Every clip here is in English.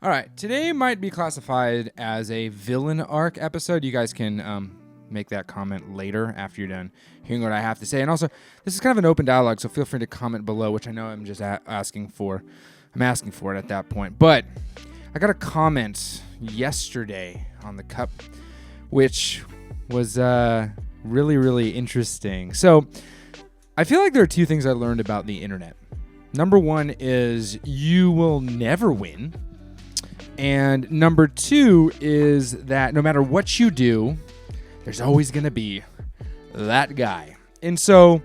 All right, today might be classified as a villain arc episode. You guys can make that comment later after you're done hearing what I have to say. And also, this is kind of an open dialogue, so feel free to comment below, which I know I'm just asking for. I'm asking for it at that point. But I got a comment yesterday on the cup, which was really, really interesting. So I feel like there are two things I learned about the internet. Number one is you will never win. And number two is that no matter what you do, there's always going to be that guy. And so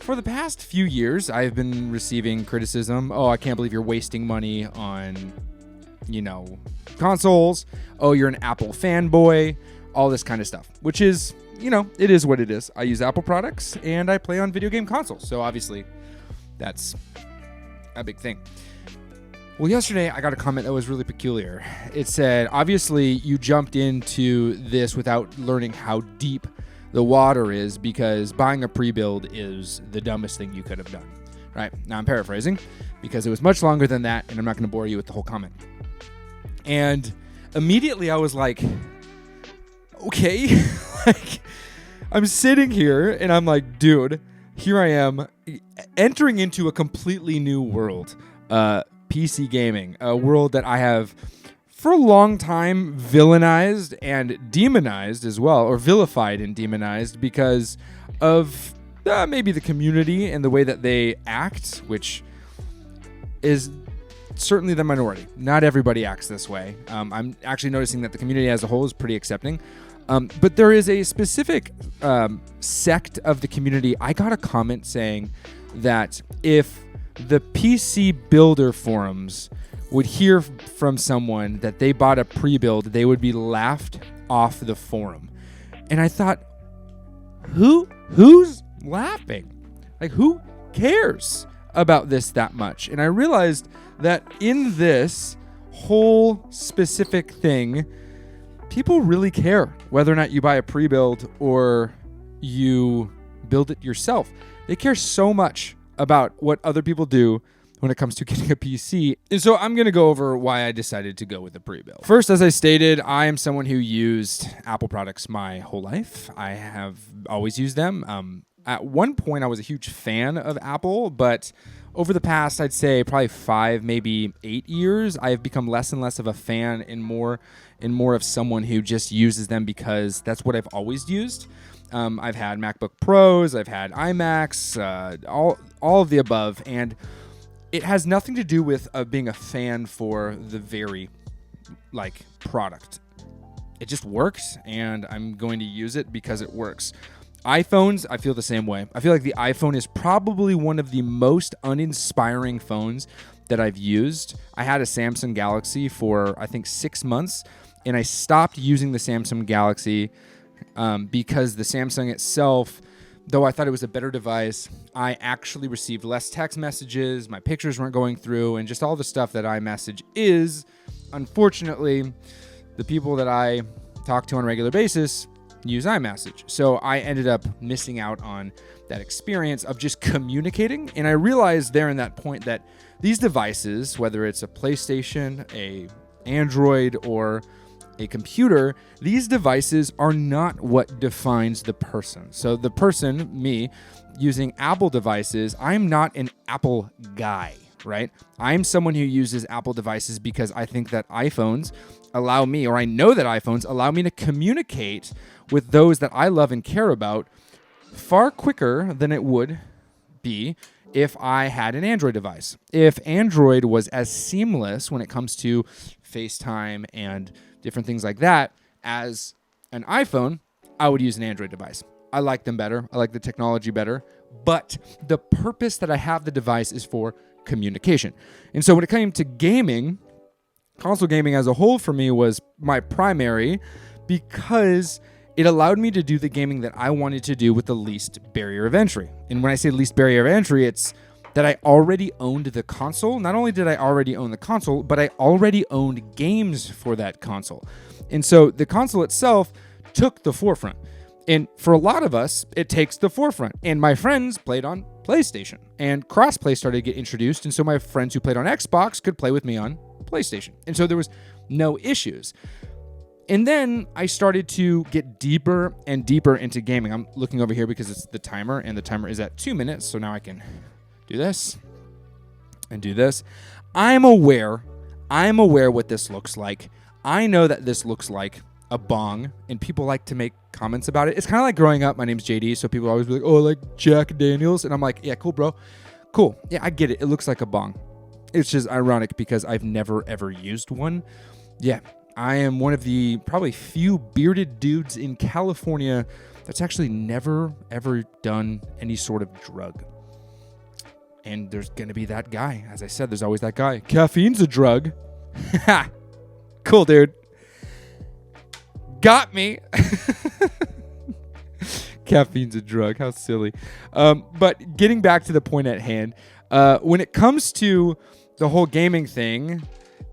for the past few years, I've been receiving criticism. Oh, I can't believe you're wasting money on, consoles. Oh, you're an Apple fanboy. All this kind of stuff, which is, it is what it is. I use Apple products and I play on video game consoles. So obviously that's a big thing. Well, yesterday I got a comment that was really peculiar. It said, obviously you jumped into this without learning how deep the water is because buying a pre-build is the dumbest thing you could have done. Right? Now I'm paraphrasing because it was much longer than that and I'm not going to bore you with the whole comment. And immediately I was like, okay, I'm sitting here and I'm like, dude, here I am entering into a completely new world. PC gaming, a world that I have for a long time villainized and demonized as well, or vilified and demonized because of maybe the community and the way that they act, which is certainly the minority. Not everybody acts this way. I'm actually noticing that the community as a whole is pretty accepting. But there is a specific sect of the community. I got a comment saying that if the PC builder forums would hear from someone that they bought a pre-build, they would be laughed off the forum. And I thought, who's laughing? Like, who cares about this that much? And I realized that in this whole specific thing, people really care whether or not you buy a pre-build or you build it yourself. They care so much about what other people do when it comes to getting a PC. And so I'm going to go over why I decided to go with a pre-build. First, as I stated, I am someone who used Apple products my whole life. I have always used them. At one point, I was a huge fan of Apple, but over the past, I'd say probably 5, maybe 8 years, I have become less and less of a fan and more of someone who just uses them because that's what I've always used. I've had MacBook Pros, I've had iMacs, all of the above, and it has nothing to do with being a fan for the very, product. It just works, and I'm going to use it because it works. iPhones, I feel the same way. I feel like the iPhone is probably one of the most uninspiring phones that I've used. I had a Samsung Galaxy for, I think, 6 months, and I stopped using the Samsung Galaxy because the Samsung itself, though I thought it was a better device, I actually received less text messages, my pictures weren't going through, and just all the stuff that iMessage is. Unfortunately, the people that I talk to on a regular basis use iMessage. So I ended up missing out on that experience of just communicating. And I realized there in that point that these devices, whether it's a PlayStation, a Android, or a computer, these devices are not what defines the person. So the person, me, using Apple devices, I'm not an Apple guy, right? I'm someone who uses Apple devices because I think that iPhones allow me, or I know that iPhones allow me to communicate with those that I love and care about far quicker than it would be if I had an Android device. If Android was as seamless when it comes to FaceTime and different things like that as an iPhone, I would use an Android device. I like them better. I like the technology better. But the purpose that I have the device is for communication. And so when it came to gaming, console gaming as a whole for me was my primary because it allowed me to do the gaming that I wanted to do with the least barrier of entry. And when I say least barrier of entry, it's that I already owned the console. Not only did I already own the console, but I already owned games for that console. And so the console itself took the forefront. And for a lot of us, it takes the forefront. And my friends played on PlayStation. And crossplay started to get introduced. And so my friends who played on Xbox could play with me on PlayStation. And so there was no issues. And then I started to get deeper and deeper into gaming. I'm looking over here because it's the timer, and the timer is at 2 minutes. So now I can do this and do this. I'm aware what this looks like. I know that this looks like a bong, and people like to make comments about it. It's kind of like growing up. My name's JD, so people always be like, oh, like Jack Daniels. And I'm like, yeah, cool, bro. Cool. Yeah, I get it. It looks like a bong. It's just ironic because I've never, ever used one. Yeah. I am one of the probably few bearded dudes in California that's actually never, ever done any sort of drug. And there's going to be that guy. As I said, there's always that guy. Caffeine's a drug. Cool, dude. Got me. Caffeine's a drug. How silly. But getting back to the point at hand, when it comes to the whole gaming thing,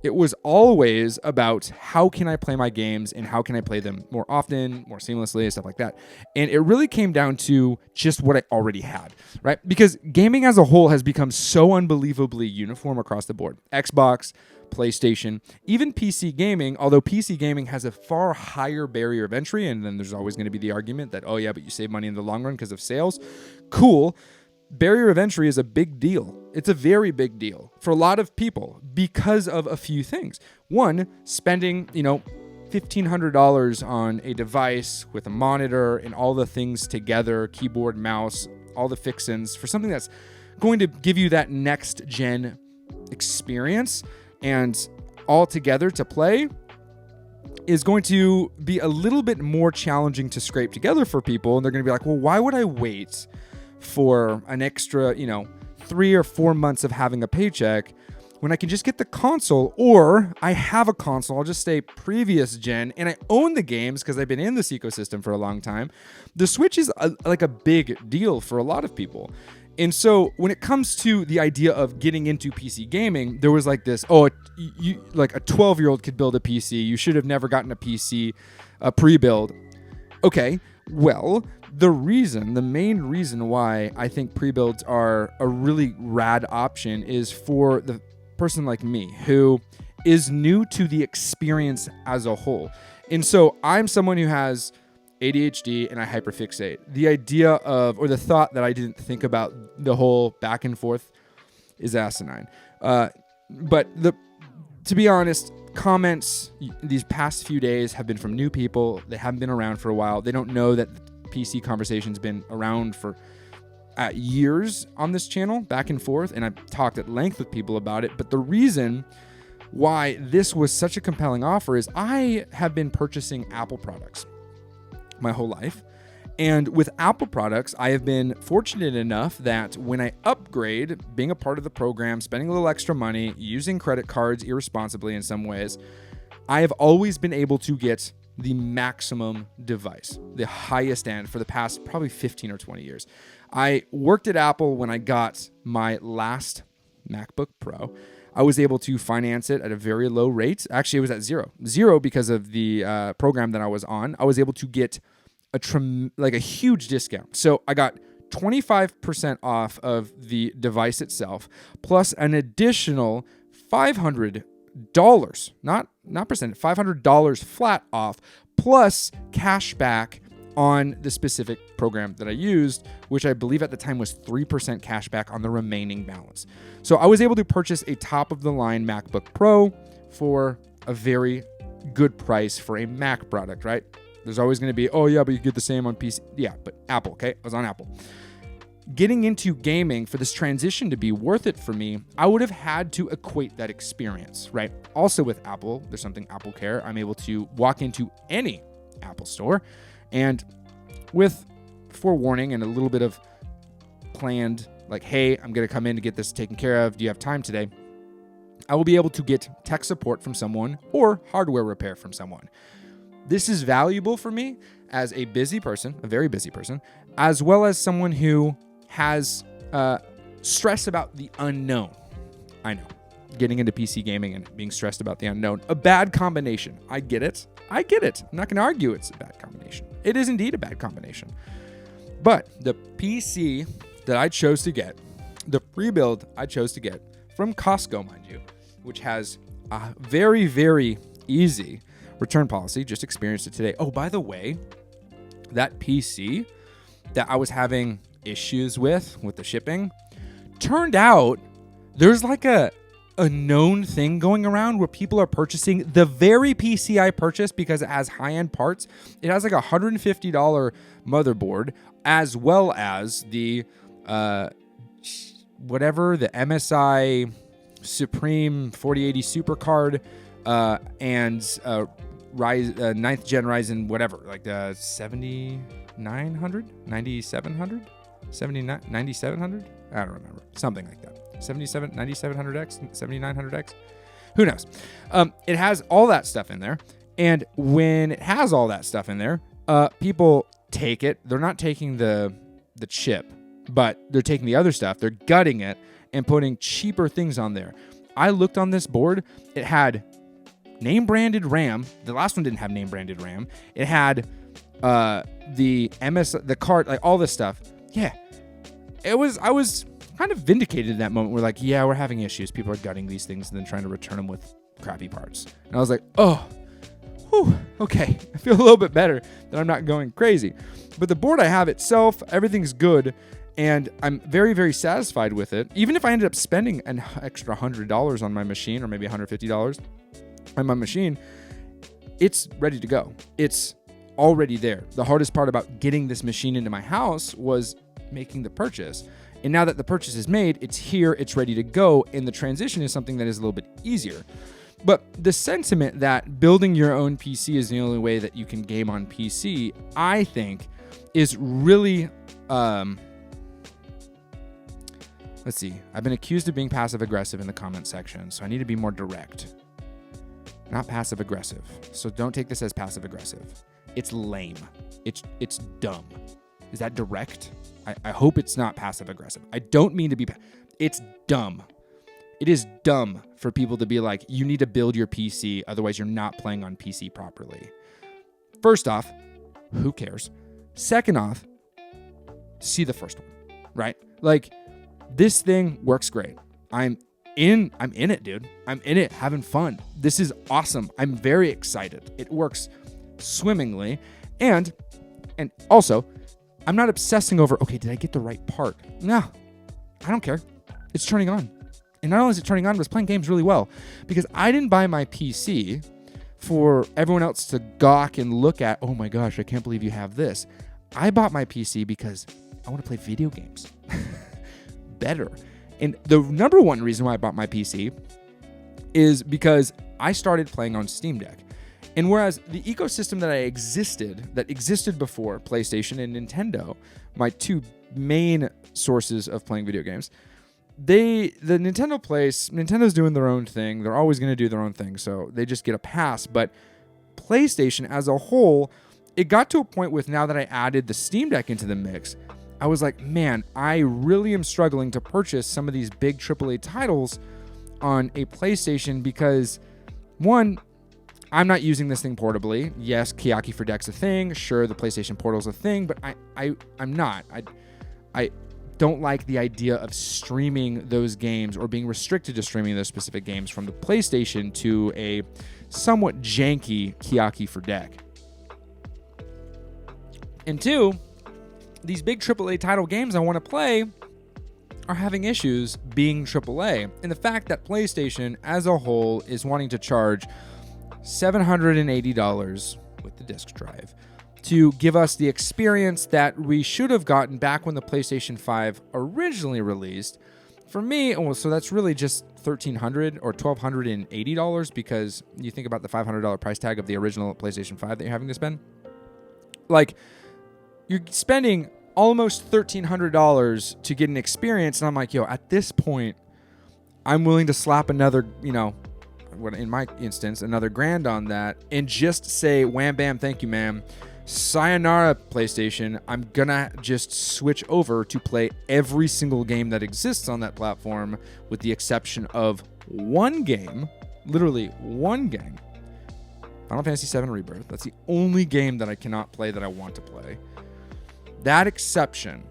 it was always about how can I play my games and how can I play them more often, more seamlessly, and stuff like that. And it really came down to just what I already had, right? Because gaming as a whole has become so unbelievably uniform across the board. Xbox, PlayStation, even PC gaming, although PC gaming has a far higher barrier of entry, and then there's always going to be the argument that, oh yeah, but you save money in the long run because of sales. Cool. Barrier of entry is a big deal. It's a very big deal for a lot of people because of a few things. One, spending, $1,500 on a device with a monitor and all the things together, keyboard, mouse, all the fixins for something that's going to give you that next gen experience and all together to play is going to be a little bit more challenging to scrape together for people. And they're going to be like, well, why would I wait for an extra, 3 or 4 months of having a paycheck when I can just get the console, or I have a console, I'll just say previous gen, and I own the games because I've been in this ecosystem for a long time. The Switch is like a big deal for a lot of people. And so when it comes to the idea of getting into PC gaming, there was like this, you like a 12-year-old could build a PC. You should have never gotten a PC pre-build. Okay, well, the main reason why I think pre-builds are a really rad option is for the person like me who is new to the experience as a whole. And so I'm someone who has ADHD and I hyperfixate. The idea of, or the thought that I didn't think about the whole back and forth is asinine. But to be honest, comments these past few days have been from new people. They haven't been around for a while. They don't know that the PC conversation's been around for years on this channel, back and forth, and I've talked at length with people about it. But the reason why this was such a compelling offer is I have been purchasing Apple products my whole life. And with Apple products, I have been fortunate enough that when I upgrade, being a part of the program, spending a little extra money, using credit cards irresponsibly in some ways, I have always been able to get the maximum device, the highest end for the past probably 15 or 20 years. I worked at Apple when I got my last MacBook Pro. I was able to finance it at a very low rate. Actually, it was at zero because of the program that I was on. I was able to get a huge discount. So I got 25% off of the device itself, plus an additional $500, not percent, $500 flat off, plus cash back on the specific program that I used, which I believe at the time was 3% cash back on the remaining balance. So I was able to purchase a top-of-the-line MacBook Pro for a very good price for a Mac product, right? There's always going to be, oh yeah, but you get the same on PC. Yeah, but Apple, okay? I was on Apple. Getting into gaming, for this transition to be worth it for me, I would have had to equate that experience, right? Also with Apple, there's something Apple Care. I'm able to walk into any Apple store, and with forewarning and a little bit of planned, like, hey, I'm going to come in to get this taken care of. Do you have time today? I will be able to get tech support from someone or hardware repair from someone. This is valuable for me as a busy person, a very busy person, as well as someone who has stress about the unknown. I know, getting into PC gaming and being stressed about the unknown, a bad combination. I get it. I'm not going to argue it's a bad combination. It is indeed a bad combination. But the PC that I chose to get, the pre-build I chose to get from Costco, mind you, which has a very, very easy return policy. Just experienced it today. Oh, by the way, that PC that I was having issues with the shipping, turned out there's like a known thing going around where people are purchasing the very PC I purchased because it has high-end parts. It has like a $150 motherboard, as well as the whatever, the MSI Supreme 4080 Super card, and 9th gen Ryzen, whatever, like the 7900, 9700, 9700. I don't remember, something like that. 9700X, 7900X, who knows? It has all that stuff in there, and when it has all that stuff in there, people take it. They're not taking the chip, but they're taking the other stuff. They're gutting it and putting cheaper things on there. I looked on this board. It had name-branded RAM. The last one didn't have name-branded RAM. It had the card, like all this stuff. Yeah, I was kind of vindicated in that moment. We're like, yeah, we're having issues. People are gutting these things and then trying to return them with crappy parts. And I was like, oh, whew, okay. I feel a little bit better that I'm not going crazy. But the board I have itself, everything's good. And I'm very, very satisfied with it. Even if I ended up spending an extra $100 on my machine, or maybe $150 on my machine, it's ready to go. It's already there. The hardest part about getting this machine into my house was making the purchase. And now that the purchase is made, it's here, it's ready to go, and the transition is something that is a little bit easier. But the sentiment that building your own PC is the only way that you can game on PC, I think, is really... let's see. I've been accused of being passive-aggressive in the comment section, so I need to be more direct. Not passive-aggressive. So don't take this as passive-aggressive. It's lame. It's dumb. Is that direct? I hope it's not passive-aggressive. I don't mean to be... It's dumb. It is dumb for people to be like, you need to build your PC, otherwise you're not playing on PC properly. First off, who cares? Second off, see the first one, right? Like, this thing works great. I'm in it, dude. I'm in it, having fun. This is awesome. I'm very excited. It works swimmingly. And also, I'm not obsessing over, okay, did I get the right part? No, I don't care. It's turning on. And not only is it turning on, but it's playing games really well. Because I didn't buy my PC for everyone else to gawk and look at, oh my gosh, I can't believe you have this. I bought my PC because I want to play video games better. And the number one reason why I bought my PC is because I started playing on Steam Deck. And whereas the ecosystem that existed before PlayStation and Nintendo, my two main sources of playing video games, Nintendo's doing their own thing. They're always going to do their own thing, so they just get a pass. But PlayStation as a whole, it got to a point with, now that I added the Steam Deck into the mix, I was like, man, I really am struggling to purchase some of these big AAA titles on a PlayStation because, one, I'm not using this thing portably. Yes, Keyaki for Deck's a thing. Sure, the PlayStation Portal's a thing, but I'm not. I don't like the idea of streaming those games or being restricted to streaming those specific games from the PlayStation to a somewhat janky Keyaki for Deck. And two, these big AAA title games I want to play are having issues being AAA. And the fact that PlayStation as a whole is wanting to charge $780 with the disc drive to give us the experience that we should have gotten back when the PlayStation 5 originally released. For me, so that's really just $1,300 or $1,280 because you think about the $500 price tag of the original PlayStation 5 that you're having to spend. Like, you're spending almost $1,300 to get an experience, and I'm like, yo, at this point, I'm willing to slap another, in my instance, another $1,000 on that and just say, wham, bam, thank you, ma'am. Sayonara, PlayStation. I'm gonna just switch over to play every single game that exists on that platform with the exception of one game, literally one game, Final Fantasy VII Rebirth. That's the only game that I cannot play that I want to play. That exception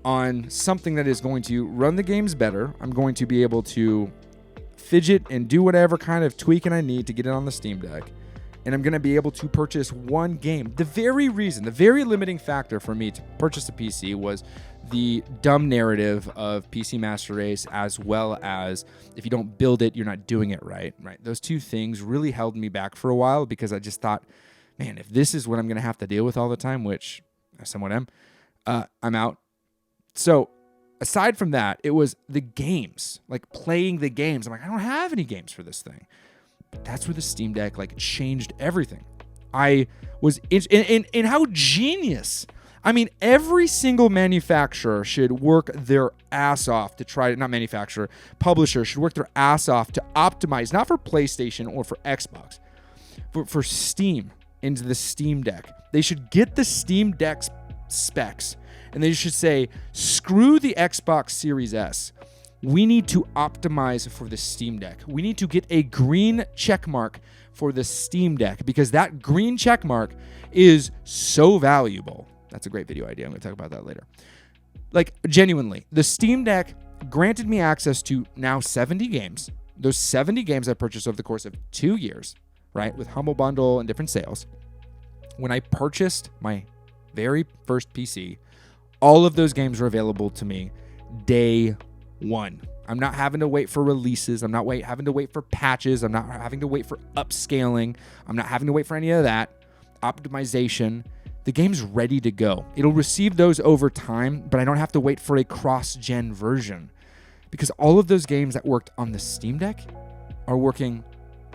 on something that is going to run the games better. I'm going to be able to fidget and do whatever kind of tweaking I need to get it on the Steam Deck. And I'm going to be able to purchase one game. The very limiting factor for me to purchase a PC was the dumb narrative of PC Master Race, as well as if you don't build it, you're not doing it right. Those two things really held me back for a while because I just thought, man, if this is what I'm going to have to deal with all the time, which I somewhat am, I'm out. So aside from that, it was the games, like playing the games. I'm like, I don't have any games for this thing. But that's where the Steam Deck like changed everything. I was in how genius. I mean, every single manufacturer should work their ass off to try to, not manufacturer, publisher should work their ass off to optimize, not for PlayStation or for Xbox, but for Steam into the Steam Deck. They should get the Steam Deck's specs and they should say, screw the Xbox Series S. We need to optimize for the Steam Deck. We need to get a green check mark for the Steam Deck because that green check mark is so valuable. That's a great video idea. I'm going to talk about that later. Like, genuinely, the Steam Deck granted me access to now 70 games. Those 70 games I purchased over the course of 2 years, right, with Humble Bundle and different sales. When I purchased my very first PC, all of those games were available to me day one. I'm not having to wait for releases. I'm not having to wait for patches. I'm not having to wait for upscaling. I'm not having to wait for any of that. Optimization. The game's ready to go. It'll receive those over time, but I don't have to wait for a cross-gen version because all of those games that worked on the Steam Deck are working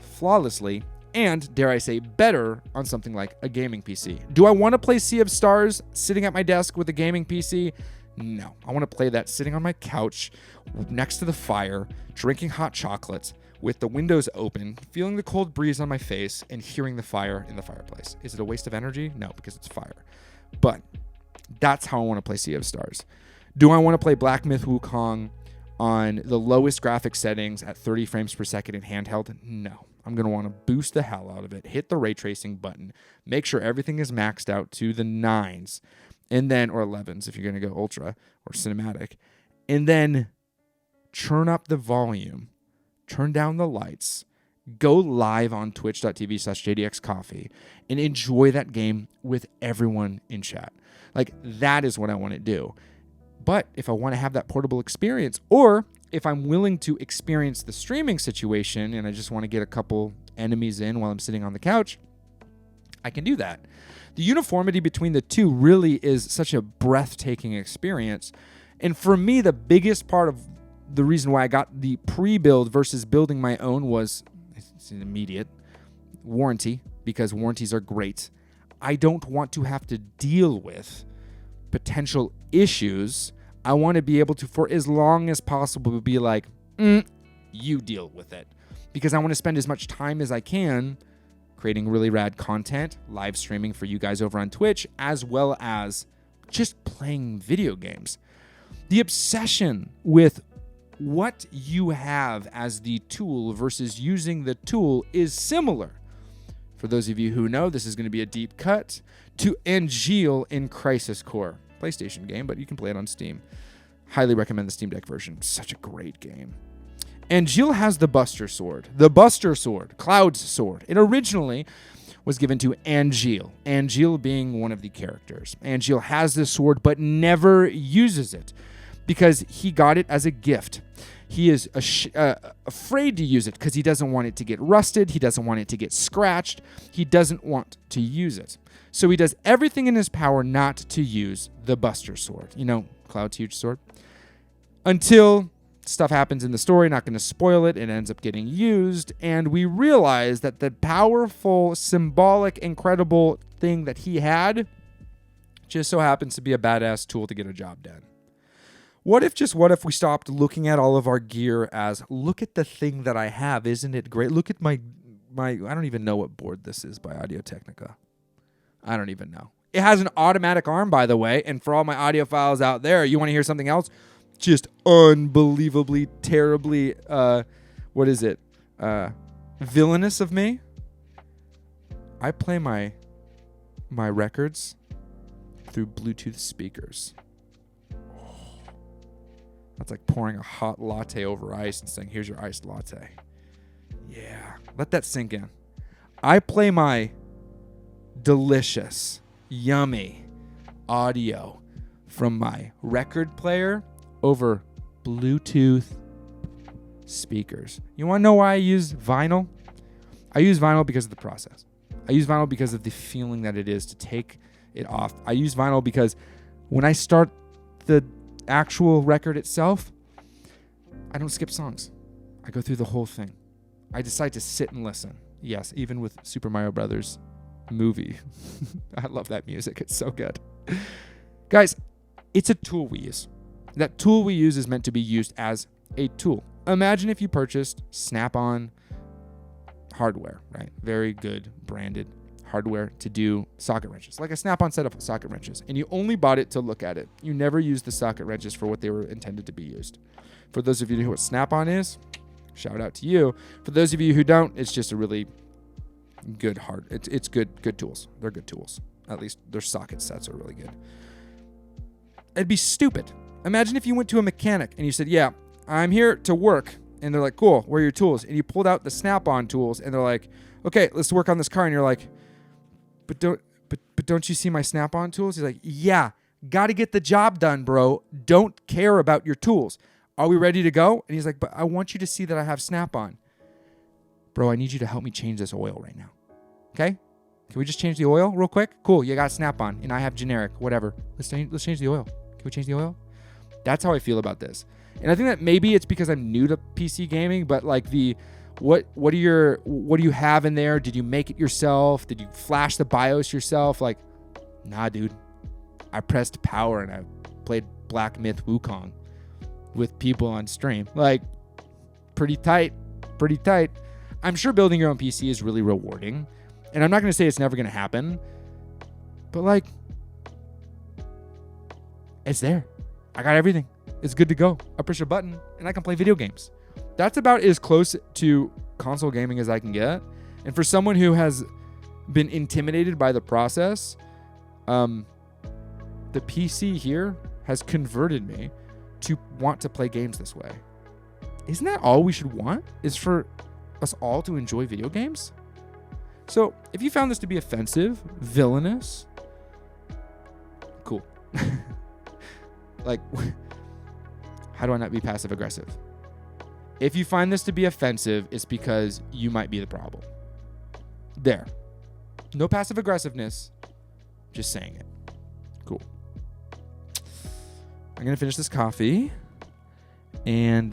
flawlessly and, dare I say, better on something like a gaming PC. Do I want to play Sea of Stars sitting at my desk with a gaming PC? No. I want to play that sitting on my couch next to the fire, drinking hot chocolate, with the windows open, feeling the cold breeze on my face, and hearing the fire in the fireplace. Is it a waste of energy? No, because it's fire. But that's how I want to play Sea of Stars. Do I want to play Black Myth Wukong on the lowest graphic settings at 30 frames per second in handheld? No. I'm going to want to boost the hell out of it, hit the ray tracing button, make sure everything is maxed out to the 9s, and then, or 11s if you're going to go ultra or cinematic, and then turn up the volume. Turn down the lights, go live on twitch.tv/JDXCoffee, and enjoy that game with everyone in chat. Like, that is what I want to do. But if I want to have that portable experience, or if I'm willing to experience the streaming situation and I just want to get a couple enemies in while I'm sitting on the couch, I can do that. The uniformity between the two really is such a breathtaking experience. And for me, the biggest part of the reason why I got the pre-build versus building my own was it's an immediate warranty, because warranties are great. I don't want to have to deal with potential issues. I want to be able to, for as long as possible, be like, you deal with it. Because I want to spend as much time as I can creating really rad content, live streaming for you guys over on Twitch, as well as just playing video games. The obsession with what you have as the tool versus using the tool is similar. For those of you who know, this is going to be a deep cut to Angeal in Crisis Core. PlayStation game, but you can play it on Steam. Highly recommend the Steam Deck version. Such a great game. Angeal has the Buster Sword. The Buster Sword, Cloud's sword. It originally was given to Angeal. Angeal being one of the characters. Angeal has this sword, but never uses it, because he got it as a gift. He is afraid to use it because he doesn't want it to get rusted. He doesn't want it to get scratched. He doesn't want to use it. So he does everything in his power not to use the Buster Sword. You know, Cloud's huge sword. Until stuff happens in the story, not going to spoil it, it ends up getting used, and we realize that the powerful, symbolic, incredible thing that he had just so happens to be a badass tool to get a job done. What if we stopped looking at all of our gear as, look at the thing that I have, isn't it great? Look at my I don't even know what board this is by Audio-Technica. I don't even know. It has an automatic arm, by the way, and for all my audiophiles out there, you want to hear something else? Just unbelievably, terribly, villainous of me? I play my records through Bluetooth speakers. That's like pouring a hot latte over ice and saying, here's your iced latte. Yeah, let that sink in. I play my delicious, yummy audio from my record player over Bluetooth speakers. You want to know why I use vinyl? I use vinyl because of the process. I use vinyl because of the feeling that it is to take it off. I use vinyl because when I start the actual record itself, I don't skip songs. I go through the whole thing. I decide to sit and listen. Yes, even with Super Mario Brothers movie. I love that music. It's so good. Guys, it's a tool we use. That tool we use is meant to be used as a tool. Imagine if you purchased Snap-on hardware, right? Very good branded hardware to do socket wrenches, like a Snap-on set of socket wrenches, and you only bought it to look at it. You never used the socket wrenches for what they were intended to be used. For those of you who know what Snap-on is, shout out to you. For those of you who don't, it's just a really good it's good tools. They're good tools. At least their socket sets are really good. It'd be stupid. Imagine if you went to a mechanic and you said, yeah, I'm here to work. And they're like, cool, where are your tools? And you pulled out the Snap-on tools and they're like, okay, let's work on this car. And you're like, but don't you see my Snap-on tools? He's like, yeah, got to get the job done, bro. Don't care about your tools. Are we ready to go? And he's like, but I want you to see that I have Snap-on. Bro, I need you to help me change this oil right now. Okay? Can we just change the oil real quick? Cool, you got Snap-on and I have generic, whatever. Let's change the oil. Can we change the oil? That's how I feel about this. And I think that maybe it's because I'm new to PC gaming, but like what do you have in there? Did you make it yourself? Did you flash the BIOS yourself? Like, nah, dude. I pressed power and I played Black Myth Wukong with people on stream. Like, pretty tight. I'm sure building your own PC is really rewarding. And I'm not going to say it's never going to happen. But like, it's there. I got everything. It's good to go. I push a button and I can play video games. That's about as close to console gaming as I can get. And for someone who has been intimidated by the process, the PC here has converted me to want to play games this way. Isn't that all we should want? Is for us all to enjoy video games? So if you found this to be offensive, villainous, cool. Like, how do I not be passive aggressive? If you find this to be offensive, it's because you might be the problem. There. No passive aggressiveness, just saying it. Cool. I'm going to finish this coffee. And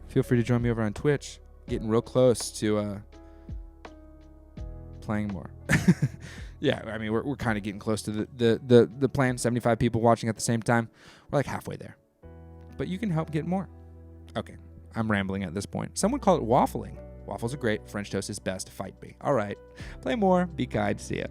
feel free to join me over on Twitch. Getting real close to playing more. Yeah, I mean, we're kind of getting close to the plan. 75 people watching at the same time. We're like halfway there. But you can help get more. Okay, I'm rambling at this point. Someone call it waffling. Waffles are great. French toast is best. Fight me. All right. Play more. Be kind. See ya.